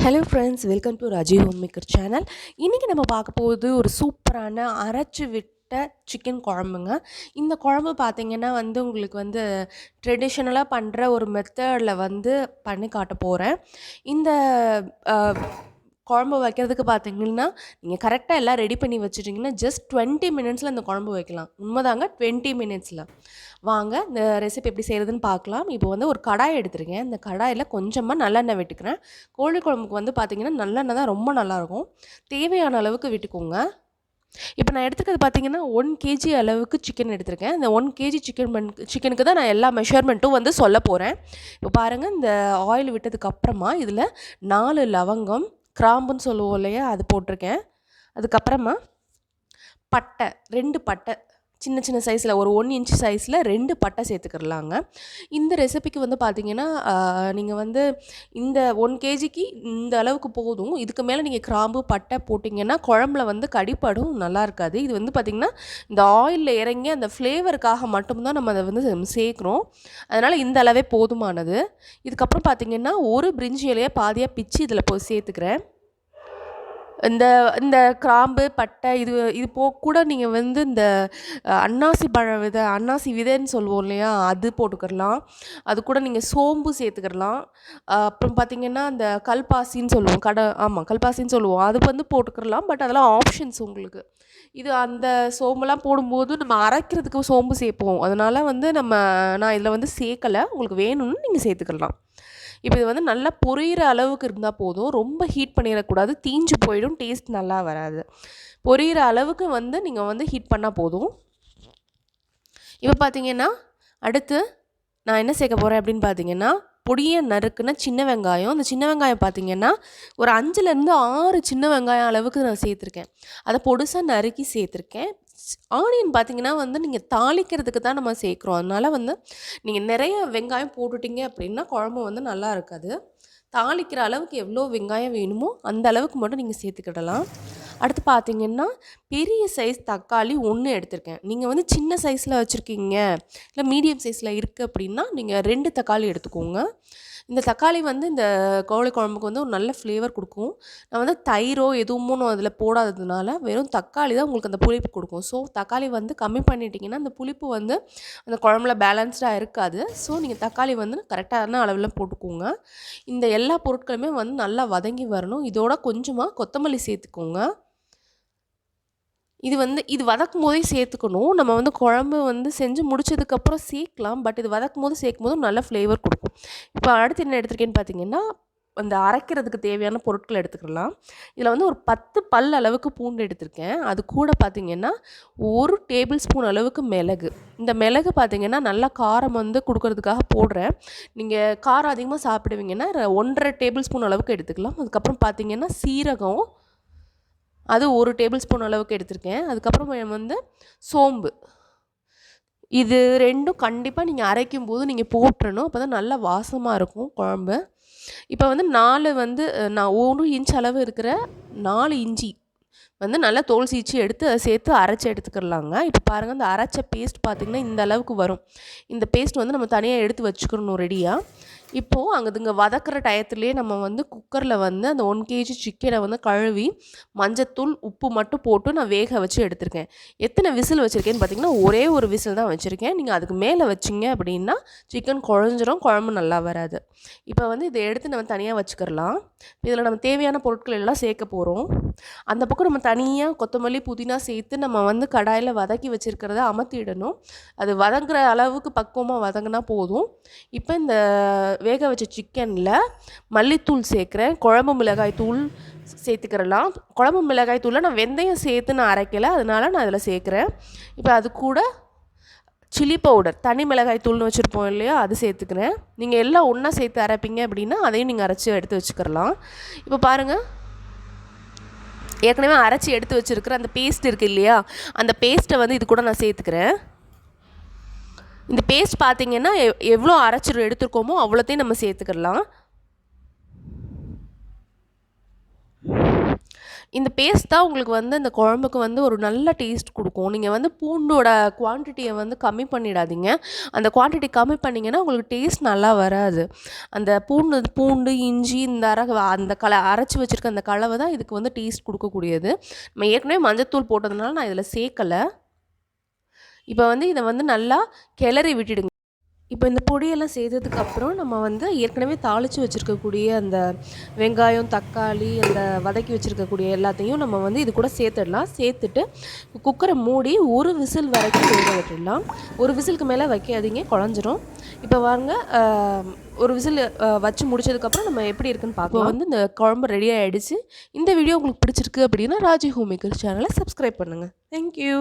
Hello friends, welcome to Raji homemaker channel. இன்றைக்கி நம்ம பார்க்க போகுது ஒரு சூப்பரான அரைச்சி விட்ட சிக்கன் குழம்புங்க. இந்த குழம்பு பார்த்திங்கன்னா உங்களுக்கு ட்ரெடிஷ்னலாக பண்ணுற ஒரு மெத்தடில் பண்ணி காட்ட போகிறேன். இந்த குழம்பு வைக்கிறதுக்கு பார்த்தீங்கன்னா, நீங்கள் கரெக்டாக எல்லாம் ரெடி பண்ணி வச்சுட்டிங்கன்னா ஜஸ்ட் 20 மினிட்ஸில் இந்த குழம்பு வைக்கலாம். உண்மைதாங்க, 20 மினிட்ஸில். வாங்க இந்த ரெசிபி எப்படி செய்கிறதுன்னு பார்க்கலாம். இப்போ ஒரு கடாய் எடுத்துருக்கேன். இந்த கடாயில் கொஞ்சமாக நல்லெண்ணெய் விட்டுக்கிறேன். கோழி குழம்புக்கு பார்த்தீங்கன்னா நல்லெண்ணெய் தான் ரொம்ப நல்லாயிருக்கும். தேவையான அளவுக்கு விட்டுக்கோங்க. இப்போ நான் எடுத்துக்கிறது பார்த்தீங்கன்னா 1 கேஜி அளவுக்கு சிக்கன் எடுத்திருக்கேன். இந்த 1 கேஜி சிக்கனுக்கு தான் நான் எல்லா மெஷர்மெண்ட்டும் சொல்ல போகிறேன். இப்போ பாருங்கள், இந்த ஆயில் விட்டதுக்கப்புறமா இதில் 4 லவங்கம், கிராம்புன்னு சொல்லுவோம் இல்லையா, அது போட்டிருக்கேன். அதுக்கப்புறமா பட்டை, 2 பட்டை சின்ன சின்ன சைஸில், ஒரு 1 இன்ச் சைஸில் 2 பட்டை சேர்த்துக்கிடலாங்க. இந்த ரெசிபிக்கு பார்த்தீங்கன்னா நீங்கள் இந்த 1 கேஜிக்கு இந்த அளவுக்கு போதும். இதுக்கு மேலே நீங்கள் கிராம்பு பட்டை போட்டிங்கன்னா குழம்புல கடிப்படும், நல்லா இருக்காது. இது பார்த்திங்கன்னா இந்த ஆயிலில் இறங்கி அந்த ஃப்ளேவருக்காக மட்டும்தான் நம்ம அதை சேர்க்குறோம். அதனால் இந்த அளவே போதுமானது. இதுக்கப்புறம் பார்த்திங்கன்னா ஒரு பிரிஞ்சி இலையை பாதியாக பிச்சு இதில் போய் சேர்த்துக்கிறேன். இந்த இந்த கிராம்பு, பட்டை இது போக கூட நீங்கள் இந்த அன்னாசி விதைன்னு சொல்லுவோம் இல்லையா, அது போட்டுக்கிடலாம். அது கூட நீங்கள் சோம்பு சேர்த்துக்கிடலாம். அப்புறம் பார்த்திங்கன்னா இந்த கல்பாசின்னு சொல்லுவோம், கல்பாசின்னு சொல்லுவோம், அது போட்டுக்கிடலாம். பட் அதெல்லாம் ஆப்ஷன்ஸ் உங்களுக்கு. இது அந்த சோம்புலாம் போடும்போது நம்ம அரைக்கிறதுக்கு சோம்பு சேர்ப்போம். அதனால் நான் இதில் சேர்க்கலை. உங்களுக்கு வேணும்னு நீங்கள் சேர்த்துக்கிடலாம். இப்போ இது நல்லா பொரியிற அளவுக்கு இருந்தால் போதும். ரொம்ப ஹீட் பண்ணிடக்கூடாது, தீஞ்சு போயிடும், டேஸ்ட் நல்லா வராது. பொரியிற அளவுக்கு நீங்கள் ஹீட் பண்ணால் போதும். இப்போ பார்த்தீங்கன்னா அடுத்து நான் என்ன சேர்க்க போகிறேன் அப்படின்னு பார்த்தீங்கன்னா, பொடியை நறுக்குன சின்ன வெங்காயம். அந்த சின்ன வெங்காயம் பார்த்தீங்கன்னா ஒரு 5லேருந்து 6 சின்ன வெங்காயம் அளவுக்கு நான் சேர்த்துருக்கேன். அதை பொடிசாக நறுக்கி சேர்த்துருக்கேன். ஆனியன் பார்த்தீங்கன்னா நீங்கள் தாளிக்கிறதுக்கு தான் நம்ம சேர்க்குறோம். அதனால் நீங்கள் நிறைய வெங்காயம் போட்டுட்டிங்க அப்படின்னா குழம்பு நல்லா இருக்காது. தாளிக்கிற அளவுக்கு எவ்வளோ வெங்காயம் வேணுமோ அந்த அளவுக்கு மட்டும் நீங்கள் சேர்த்துக்கிடலாம். அடுத்து பார்த்தீங்கன்னா பெரிய சைஸ் தக்காளி 1 எடுத்திருக்கேன். நீங்கள் சின்ன சைஸில் வச்சுருக்கீங்க, இல்லை மீடியம் சைஸில் இருக்குது அப்படின்னா நீங்கள் 2 தக்காளி எடுத்துக்கோங்க. இந்த தக்காளி இந்த கோழி குழம்புக்கு ஒரு நல்ல ஃப்ளேவர் கொடுக்கும். நான் தயிரோ எதுவும் அதில் போடாததுனால வெறும் தக்காளி தான் உங்களுக்கு அந்த புளிப்பு கொடுக்கும். ஸோ தக்காளி கம்மி பண்ணிட்டீங்கன்னா அந்த புளிப்பு அந்த குழம்புல பேலன்ஸ்டாக இருக்காது. ஸோ நீங்கள் தக்காளி கரெக்டான அளவில் போட்டுக்கோங்க. இந்த எல்லா பொருட்களுமே நல்லா வதங்கி வரணும். இதோட கொஞ்சமாக கொத்தமல்லி சேர்த்துக்கோங்க. இது வதக்கும் போதே சேர்த்துக்கணும். நம்ம குழம்பு செஞ்சு முடிச்சதுக்கப்புறம் சேர்க்கலாம். பட் இது வதக்கும் போது சேர்க்கும்போது நல்ல ஃப்ளேவர் கொடுக்கும். இப்போ அடுத்து என்ன எடுத்திருக்கேன்னு பார்த்தீங்கன்னா, அந்த அரைக்கிறதுக்கு தேவையான பொருட்கள் எடுத்துக்கலாம். இதில் ஒரு 10 பல் அளவுக்கு பூண்டு எடுத்திருக்கேன். அது கூட பார்த்தீங்கன்னா 1 டேபிள் ஸ்பூன் அளவுக்கு மிளகு. இந்த மிளகு பார்த்தீங்கன்னா நல்லா காரம் கொடுக்கறதுக்காக போடுறேன். நீங்கள் காரம் அதிகமாக சாப்பிடுவீங்கன்னா 1.5 டேபிள் ஸ்பூன் அளவுக்கு எடுத்துக்கலாம். அதுக்கப்புறம் பார்த்தீங்கன்னா சீரகம், அது 1 டேபிள் ஸ்பூன் அளவுக்கு எடுத்திருக்கேன். அதுக்கப்புறம் சோம்பு. இது 2ம் கண்டிப்பாக நீங்கள் அரைக்கும் போது நீங்கள் போட்டுறணும். அப்போ தான் நல்லா வாசமாக இருக்கும் குழம்பு. இப்போ 4 நான் 1 இன்ச் அளவு இருக்கிற 4 இஞ்சி நல்லா தோல் சீச்சு எடுத்து அதை சேர்த்து அரைச்சி எடுத்துக்கிடலாங்க. இப்போ பாருங்கள், இந்த அரைச்ச பேஸ்ட் பார்த்திங்கன்னா இந்த அளவுக்கு வரும். இந்த பேஸ்ட் நம்ம தனியாக எடுத்து வச்சுக்கணும் ரெடியாக. இப்போது இங்கே வதக்கிற டயத்துலேயே நம்ம குக்கரில் அந்த 1 கேஜி சிக்கனை கழுவி மஞ்சத்தூள், உப்பு மட்டும் போட்டு நான் வேக வச்சு எடுத்திருக்கேன். எத்தனை விசில் வச்சுருக்கேன்னு பார்த்தீங்கன்னா ஒரே ஒரு விசில் தான் வச்சுருக்கேன். நீங்கள் அதுக்கு மேலே வச்சிங்க அப்படின்னா சிக்கன் குழஞ்சிரும், குழம்பு நல்லா வராது. இப்போ இதை எடுத்து நம்ம தனியாக வச்சுக்கிடலாம். இதில் நம்ம தேவையான பொருட்கள் எல்லாம் சேர்க்க போகிறோம். அந்த பக்கம் நம்ம தனியாக கொத்தமல்லி, புதினா சேர்த்து நம்ம கடாயில் வதக்கி வச்சுருக்கிறத அமர்த்திடணும். அது வதங்குற அளவுக்கு பக்குவமாக வதங்கினா போதும். இப்போ இந்த வேக வச்ச சிக்கனில் மல்லித்தூள் சேர்க்குறேன், குழம்பு மிளகாய் தூள் சேர்த்துக்கிறலாம். குழம்பு மிளகாய் தூளில் நான் வெந்தயம் சேர்த்து நான் அரைக்கலை, அதனால் நான் இதில் சேர்க்குறேன். இப்போ அது கூட சில்லி பவுடர், தனி மிளகாய் தூள்னு வச்சுருப்போம் இல்லையா, அது சேர்த்துக்கிறேன். நீங்கள் எல்லாம் ஒன்றா சேர்த்து அரைப்பீங்க அப்படின்னா அதையும் நீங்கள் அரைச்சி எடுத்து வச்சுக்கிறலாம். இப்போ பாருங்கள், ஏற்கனவே அரைச்சி எடுத்து வச்சுருக்கிற அந்த பேஸ்ட் இருக்குது இல்லையா, அந்த பேஸ்ட்டை இது கூட நான் சேர்த்துக்கிறேன். இந்த பேஸ்ட் பார்த்திங்கன்னா எவ்வளோ அரைச்சி எடுத்துருக்கோமோ அவ்வளோத்தையும் நம்ம சேர்த்துக்கலாம். இந்த பேஸ்ட் தான் உங்களுக்கு வந்து இந்த குழம்புக்கு வந்து ஒரு நல்ல டேஸ்ட் குடுக்கும். நீங்க வந்து பூண்டோட குவான்டிட்டிய வந்து கம்மி பண்ணிடாதீங்க. அந்த குவான்டிட்டி கம்மி பண்ணீங்கன்னா, உங்களுக்கு டேஸ்ட் நல்லா வராது. அந்த பூண்டு, இஞ்சி இந்த அந்த அரைச்சு வச்சிருக்க அந்த கலவை தான் இதுக்கு வந்து டேஸ்ட் குடுக்கக்கூடியது. நம்ம ஏற்கனவே மஞ்சத்தூள் போட்டதுனால நான் இதில சேர்க்கல. இப்ப வந்து இத வந்து நல்லா கிளறி விட்டுடுங்க. இப்போ இந்த பொடியெல்லாம் சேர்த்ததுக்கப்புறம் நம்ம வந்து ஏற்கனவே தாளித்து வச்சுருக்கக்கூடிய அந்த வெங்காயம், தக்காளி, அந்த வதக்கி வச்சுருக்கக்கூடிய எல்லாத்தையும் நம்ம வந்து இது கூட சேர்த்துடலாம். சேர்த்துட்டு குக்கரை மூடி ஒரு விசில் வரைக்கும் வேக விட்டுடலாம். ஒரு விசிலுக்கு மேலே வைக்காதீங்க, குழஞ்சிரும். இப்போ பாருங்க, ஒரு விசில் வச்சு முடிச்சதுக்கப்புறம் நம்ம எப்படி இருக்குன்னு பார்க்கலாம். வந்து இந்த குழம்பு ரெடி ஆகிடுச்சு. இந்த வீடியோ உங்களுக்கு பிடிச்சிருக்கு அப்படின்னா ராஜி ஹோம்மேக்கர் சேனலை சப்ஸ்கிரைப் பண்ணுங்கள். தேங்க்யூ.